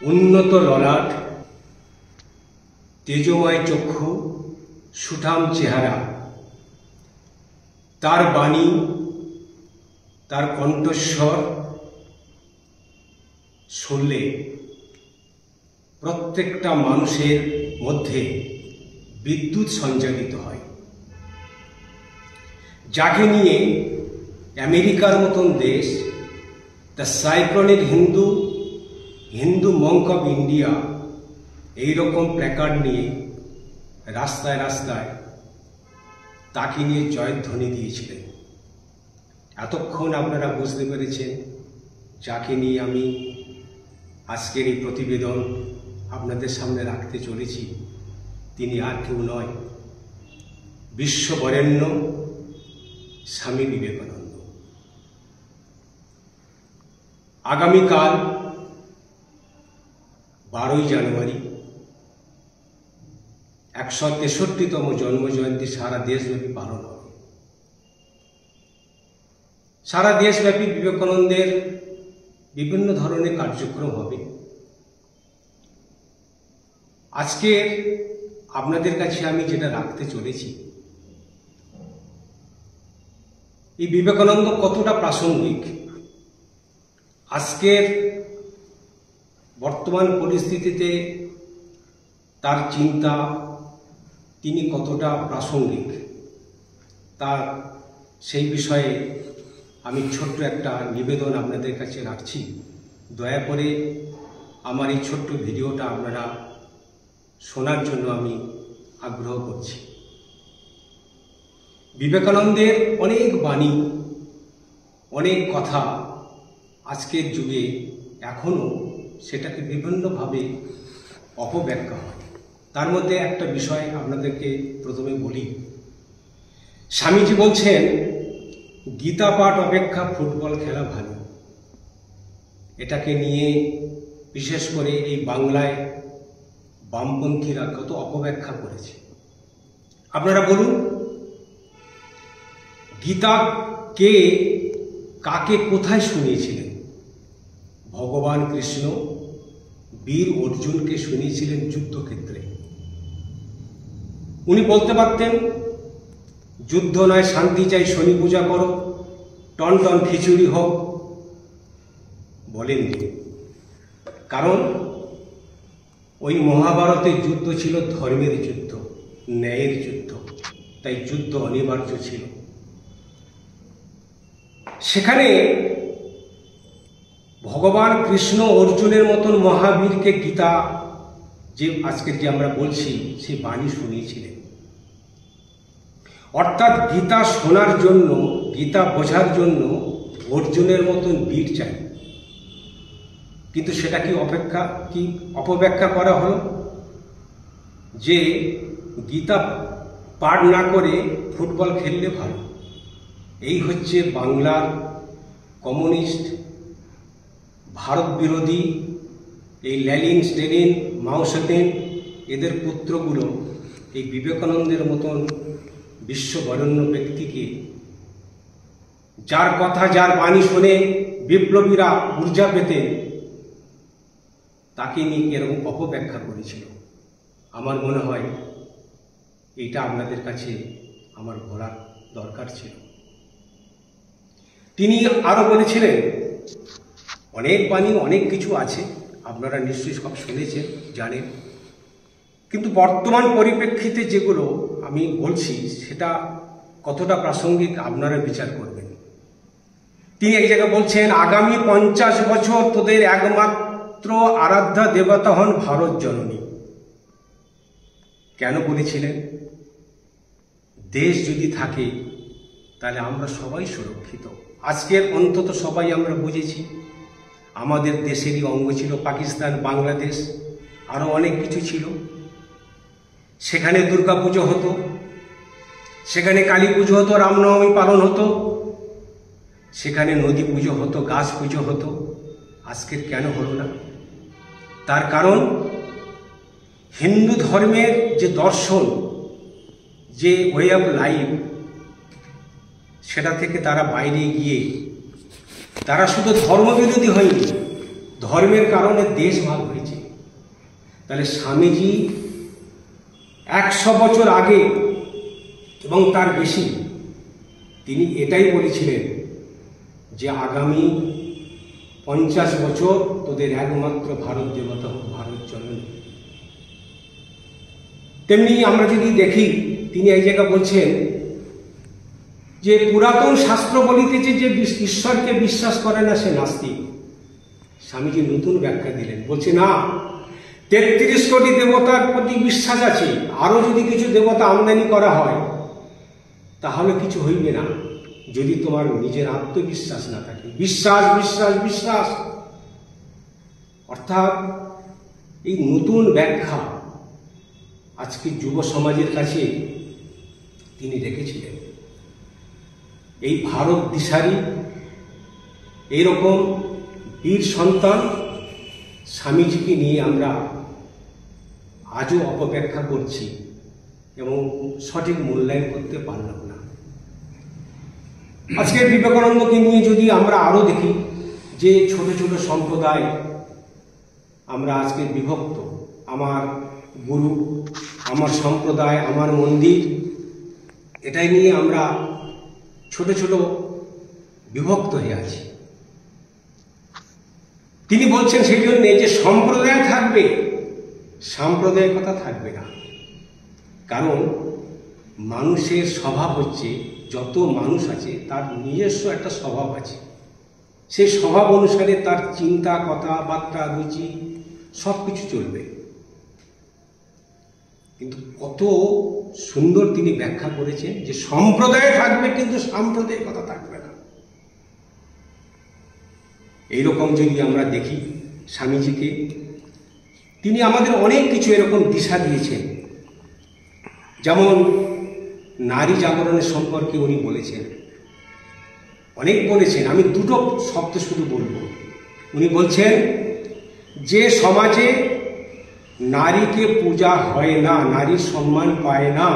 উন্নত ললাট, তেজময় চক্ষু, সুঠাম চেহারা, তার বাণী, তার কণ্ঠস্বর শুনলে প্রত্যেকটা মানুষের মধ্যে বিদ্যুৎ সঞ্চালিত হয়। যাকে নিয়ে আমেরিকার মতন দেশ the cyclonic Hindu Monk of India এইরকম প্ল্যাকার্ড নিয়ে রাস্তায় রাস্তায় তাকে নিয়ে জয়ধ্বনি দিয়েছিলেন। এতক্ষণ আপনারা বুঝতে পেরেছেন যাকে নিয়ে আমি আজকের এই প্রতিবেদন আপনাদের সামনে রাখতে চলেছি, তিনি আর কেউ নয়, বিশ্ববরেণ্য স্বামী বিবেকানন্দ। আগামীকাল 12ই জানুয়ারি 163তম জন্মজয়ন্তী সারা দেশব্যাপী পালন হবে। সারা দেশব্যাপী বিবেকানন্দের বিভিন্ন ধরনের কার্যক্রম হবে। আজকে আপনাদের কাছে আমি যেটা রাখতে চলেছি, এই বিবেকানন্দ কতটা প্রাসঙ্গিক, আজকের বর্তমান পরিস্থিতিতে তার চিন্তা তিনি কতটা প্রাসঙ্গিক, তার সেই বিষয়ে আমি ছোট্ট একটা নিবেদন আপনাদের কাছে রাখছি। দয়া করে আমার এই ছোট্ট ভিডিওটা আপনারা শোনার জন্য আমি আগ্রহ করছি। বিবেকানন্দের অনেক বাণী, অনেক কথা আজকের যুগে এখনও সেটাকে বিভিন্নভাবে অপব্যাখ্যা হয়। তার মধ্যে একটা বিষয় আপনাদেরকে প্রথমে বলি। স্বামীজি বলছেন, গীতা পাঠ অপেক্ষা ফুটবল খেলা ভালো। এটাকে নিয়ে বিশেষ করে এই বাংলায় বামপন্থীরা কত অপব্যাখ্যা করেছে। আপনারা বলুন, গীতা কে কাকে কোথায় শুনিয়েছিলেন? ভগবান কৃষ্ণ বীর অর্জুনকে শুনিয়েছিলেন যুদ্ধক্ষেত্রে। উনি বলতে পারতেন, যুদ্ধ নয় শান্তি চাই, শনি পূজা করো, টন টন খিচুড়ি হোক। বলেননি, কারণ ওই মহাভারতের যুদ্ধ ছিল ধর্মের যুদ্ধ, ন্যায়ের যুদ্ধ, তাই যুদ্ধ অনিবার্য ছিল। সেখানে ভগবান কৃষ্ণ অর্জুনের মতন মহাবীরকে গীতা যে আজকের যে আমরা বলছি সেই বাণী শুনিয়েছিলেন। অর্থাৎ গীতা শোনার জন্য, গীতা বোঝার জন্য অর্জুনের মতন বীর চাই। কিন্তু সেটা কি অপব্যাখ্যা করা হলো যে গীতা পাঠ না করে ফুটবল খেললে ভালো। এই হচ্ছে বাংলার কমিউনিস্ট, ভারত বিরোধী এই লেনিন, স্টেলিন, মাও সেতুং এদের পুত্রগুলো এই বিবেকানন্দের মতন বিশ্ববরেণ্য ব্যক্তিকে, যার কথা, যার বাণী শুনে বিপ্লবীরা ঊর্জা পেতেন, তাকে নিয়ে এরকম অপব্যাখ্যা করেছিল। আমার মনে হয় এইটা আপনাদের কাছে আমার বলার দরকার ছিল। তিনি আরো বলেছিলেন, অনেক বাণী, অনেক কিছু আছে, আপনারা নিশ্চয়ই সব শুনেছেন, জানেন, কিন্তু বর্তমান পরিপ্রেক্ষিতে যেগুলো আমি বলছি সেটা কতটা প্রাসঙ্গিক আপনারা বিচার করবেন। তিনি এক জায়গায় বলছেন, আগামী 50 বছর তোদের একমাত্র আরাধ্যা দেবতা হন ভারত জননী। কেন বলেছিলেন? দেশ যদি থাকে তাহলে আমরা সবাই সুরক্ষিত। আজকের অন্তত সবাই আমরা বুঝেছি, আমাদের দেশেরই অঙ্গ ছিল পাকিস্তান, বাংলাদেশ, আরো অনেক কিছু ছিল। সেখানে দুর্গা পুজো হতো, সেখানে কালী পুজো হতো, রামনবমী পালন হতো, সেখানে নদী পুজো হতো, গাছ পুজো হতো। আজকের কেন হলো না? তার কারণ হিন্দু ধর্মের যে দর্শন, যে ওয়ে অফ লাইফ, সেটা থেকে তারা বাইরে গিয়ে তারা শুধু ধর্মবিরোধী হয়নি, ধর্মের কারণে দেশ ভাগ হয়েছে। তাহলে স্বামীজি 100 বছর আগে এবং তার বেশি তিনি এটাই বলেছিলেন যে আগামী 50 বছর তোদের একমাত্র ভারত দেবতা হোক, ভারত জননী। তেমনি আমরা যদি দেখি, তিনি এই জায়গা বলছেন যে পুরাতন শাস্ত্র বলিতেছে যে ঈশ্বরকে বিশ্বাস করে না সে নাস্তিক। স্বামীজি নতুন ব্যাখ্যা দিলেন, বলছে না, 33 কোটি দেবতার প্রতি বিশ্বাস আছে, আরো যদি কিছু দেবতা আমদানি করা হয় তাহলে কিছু হইবে না, যদি তোমার নিজের আত্মবিশ্বাস না থাকে। বিশ্বাস বিশ্বাস বিশ্বাস, অর্থাৎ এই নতুন ব্যাখ্যা আজকে যুব সমাজের কাছে তিনি রেখেছিলেন। এই ভারত দিশারি এইরকম বীর সন্তান স্বামীজিকে নিয়ে আমরা আজও অপব্যাখ্যা করছি এবং সঠিক মূল্যায়ন করতে পারলাম না। আজকে বিবেকানন্দকে নিয়ে যদি আমরা আরো দেখি যে ছোট ছোট সম্প্রদায় আমরা আজকে বিভক্ত, আমার গুরু, আমার সম্প্রদায়, আমার মন্দির, এটাই নিয়ে আমরা ছোট ছোট বিভক্ত হয়ে আছি। তিনি বলছেন সেই জন্য যে সম্প্রদায় থাকবে, সাম্প্রদায়িকতা থাকবে না। কারণ মানুষের স্বভাব হচ্ছে, যত মানুষ আছে তার নিজস্ব একটা স্বভাব আছে, সেই স্বভাব অনুসারে তার চিন্তা, কথাবার্তা, রুচি সবকিছু চলবে। কিন্তু কত সুন্দর তিনি ব্যাখ্যা করেছেন যে সম্প্রদায় থাকবে কিন্তু সাম্প্রদায়িকতা থাকবে না। এইরকম যদি আমরা দেখি স্বামীজিকে, তিনি আমাদের অনেক কিছু এরকম দিশা দিয়েছেন। যেমন নারী জাগরণের সম্পর্কে উনি বলেছেন, অনেক বলেছেন, আমি দুটো শব্দ শুধু বলবো। উনি বলছেন যে সমাজে নারীকে পূজা হয় না, নারীর সম্মান পায় না,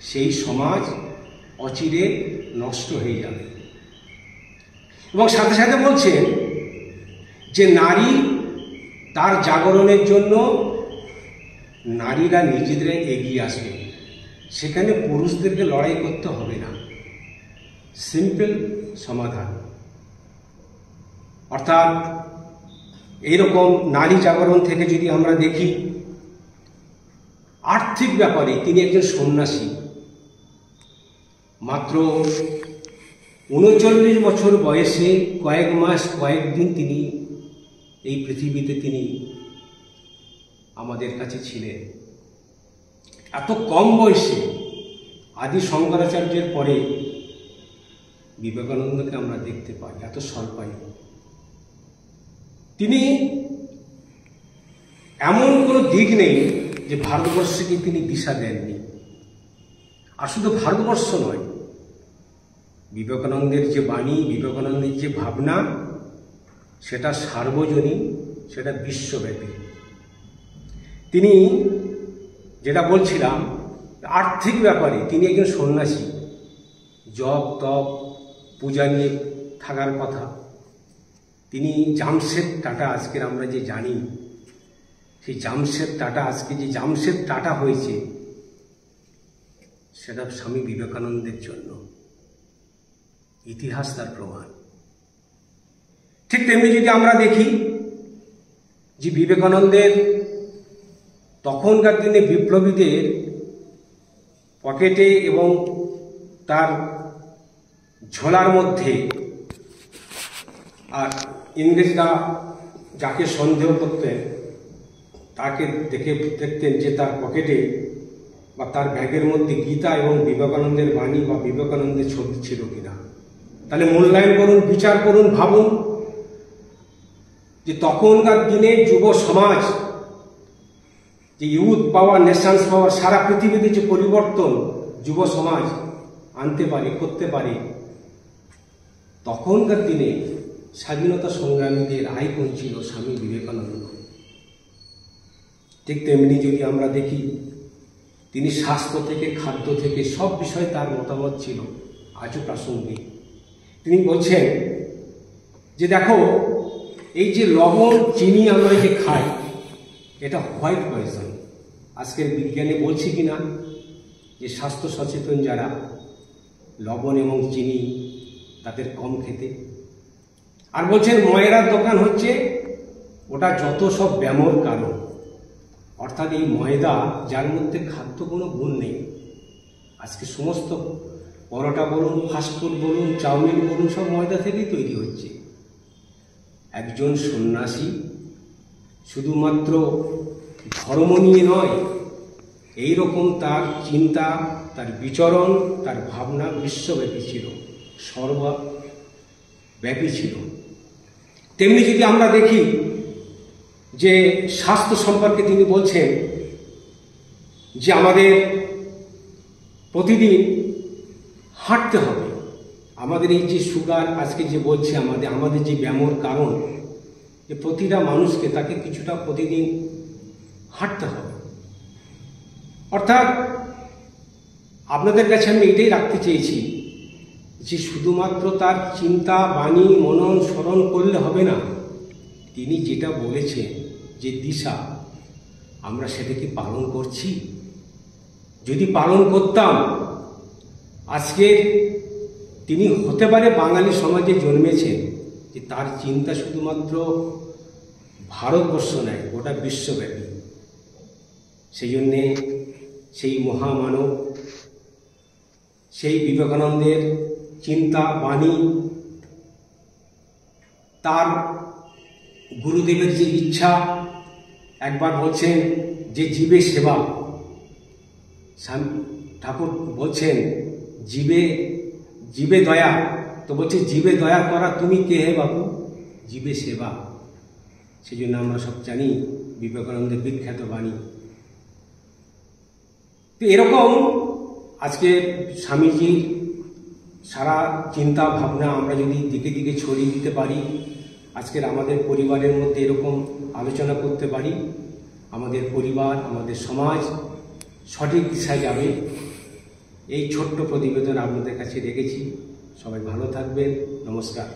সেই সমাজ অচিরে নষ্ট হয়ে যাবে। এবং সাথে সাথে বলছেন যে নারী তার জাগরণের জন্য নারীরা নিজেদের এগিয়ে আসবে, সেখানে পুরুষদেরকে লড়াই করতে হবে না, সিম্পল সমাধান। অর্থাৎ এইরকম নারী জাগরণ থেকে যদি আমরা দেখি, আর্থিক ব্যাপারে তিনি একজন সন্ন্যাসী। মাত্র 39 বছর বয়সে কয়েক মাস কয়েকদিন তিনি এই পৃথিবীতে তিনি আমাদের কাছে ছিলেন। এত কম বয়সে আদি শঙ্করাচার্যের পরে বিবেকানন্দকে আমরা দেখতে পাই এত স্বল্পায়ু। তিনি এমন কোনো দিক নেই যে ভারতবর্ষকে তিনি দিশা দেননি। আর শুধু ভারতবর্ষ নয়, বিবেকানন্দের যে বাণী, বিবেকানন্দের যে ভাবনা, সেটা সার্বজনীন, সেটা বিশ্বব্যাপী। তিনি যেটা বলছিলাম আর্থিক ব্যাপারে তিনি একজন সন্ন্যাসী, জপ তপ পূজা নিয়ে থাকার কথা। তিনি জামশেদ টাটা, আজকের আমরা যে জানি সেই জামশেদ টাটা, আজকে যে জামশেদ টাটা হয়েছে সেটা স্বামী বিবেকানন্দের জন্য, ইতিহাস তার প্রমাণ। ঠিক তেমনি যদি আমরা দেখি যে বিবেকানন্দের তখনকার দিনে বিপ্লবীদের পকেটে এবং তার ঝোলার মধ্যে, আর ইংরেজরা যাকে সন্দেহ করতেন তাকে দেখতেন যে তার পকেটে বা তার ব্যাগের মধ্যে গীতা এবং বিবেকানন্দের বাণী বা বিবেকানন্দের ছবি ছিল কিনা। তাহলে মূল্যায়ন করুন, বিচার করুন, ভাবুন যে তখনকার দিনে যুব সমাজ, যে ইউথ পাওয়ার, নেশনস পাওয়ার, সারা পৃথিবীতে যে পরিবর্তন যুব সমাজ আনতে পারে, করতে পারে, তখনকার দিনে স্বাধীনতা সংগ্রামীদের আইকন ছিল স্বামী বিবেকানন্দ। ঠিক তেমনি যদি আমরা দেখি, তিনি স্বাস্থ্য থেকে, খাদ্য থেকে সব বিষয়ে তার মতামত ছিল আজও প্রাসঙ্গিক। তিনি বলছেন যে দেখো, এই যে লবণ চিনি আমরা যে খাই, এটা হোয়াইট পয়জন। আজকের বিজ্ঞানে বলছে কিনা যে স্বাস্থ্য সচেতন যারা, লবণ এবং চিনি তাদের কম খেতে। আর বলছেন ময়রার দোকান হচ্ছে ওটা যত সব ব্যামোর কারণ। অর্থাৎ এই ময়দা যার মধ্যে খাদ্য কোনো গুণ নেই। আজকে সমস্ত পরোটা বলুন, ফাস্টফুড বলুন, চাউমিন বলুন, সব ময়দা থেকেই তৈরি হচ্ছে। একজন সন্ন্যাসী শুধুমাত্র ধর্ম নিয়ে নয়, এই রকম তার চিন্তা, তার বিচরণ, তার ভাবনা বিশ্বব্যাপী ছিল, সর্বব্যাপী ছিল। তেমনি যদি আমরা দেখি যে স্বাস্থ্য সম্পর্কে তিনি বলছেন যে আমাদের প্রতিদিন হাঁটতে হবে। আমাদের এই যে সুগার আজকে যে বলছে আমাদের যে ব্যামোর কারণ, যে প্রতিটা মানুষকে তাকে কিছুটা প্রতিদিন হাঁটতে হবে। অর্থাৎ আপনাদের কাছে আমি এটাই রাখতে চেয়েছি যে শুধুমাত্র তার চিন্তা, বাণী, মনন, স্মরণ করলে হবে না। তিনি যেটা বলেছেন যে দিশা, আমরা সেটাকে পালন করছি। যদি পালন করতাম, আজকে তিনি হতে পারে বাঙালি সমাজে জন্মেছেন, যে তার চিন্তা শুধুমাত্র ভারতবর্ষ নয়, গোটা বিশ্বব্যাপী। সেই জন্যে সেই মহামানব, সেই বিবেকানন্দের চিন্তা, বাণী, তার গুরুদেবের যে ইচ্ছা, একবার বলছেন যে জীবে সেবা, ঠাকুর বলছেন জীবে দয়া, তো বলছে জীবে দয়া করা তুমি কে হে বাবু, জীবে সেবা। সেই জন্য আমরা সব জানি বিবেকানন্দের বিখ্যাত বাণী। তো এরকম আজকে স্বামীজির সারা চিন্তা ভাবনা আমরা যদি দিকে দিকে ছড়িয়ে দিতে পারি, আজকের আমাদের পরিবারের মধ্যে এরকম আলোচনা করতে পারি, আমাদের পরিবার, আমাদের সমাজ সঠিক দিশায় যাবে। এই ছোট্ট প্রতিবেদন আপনাদের কাছে রেখেছি। সবাই ভালো থাকবেন। নমস্কার।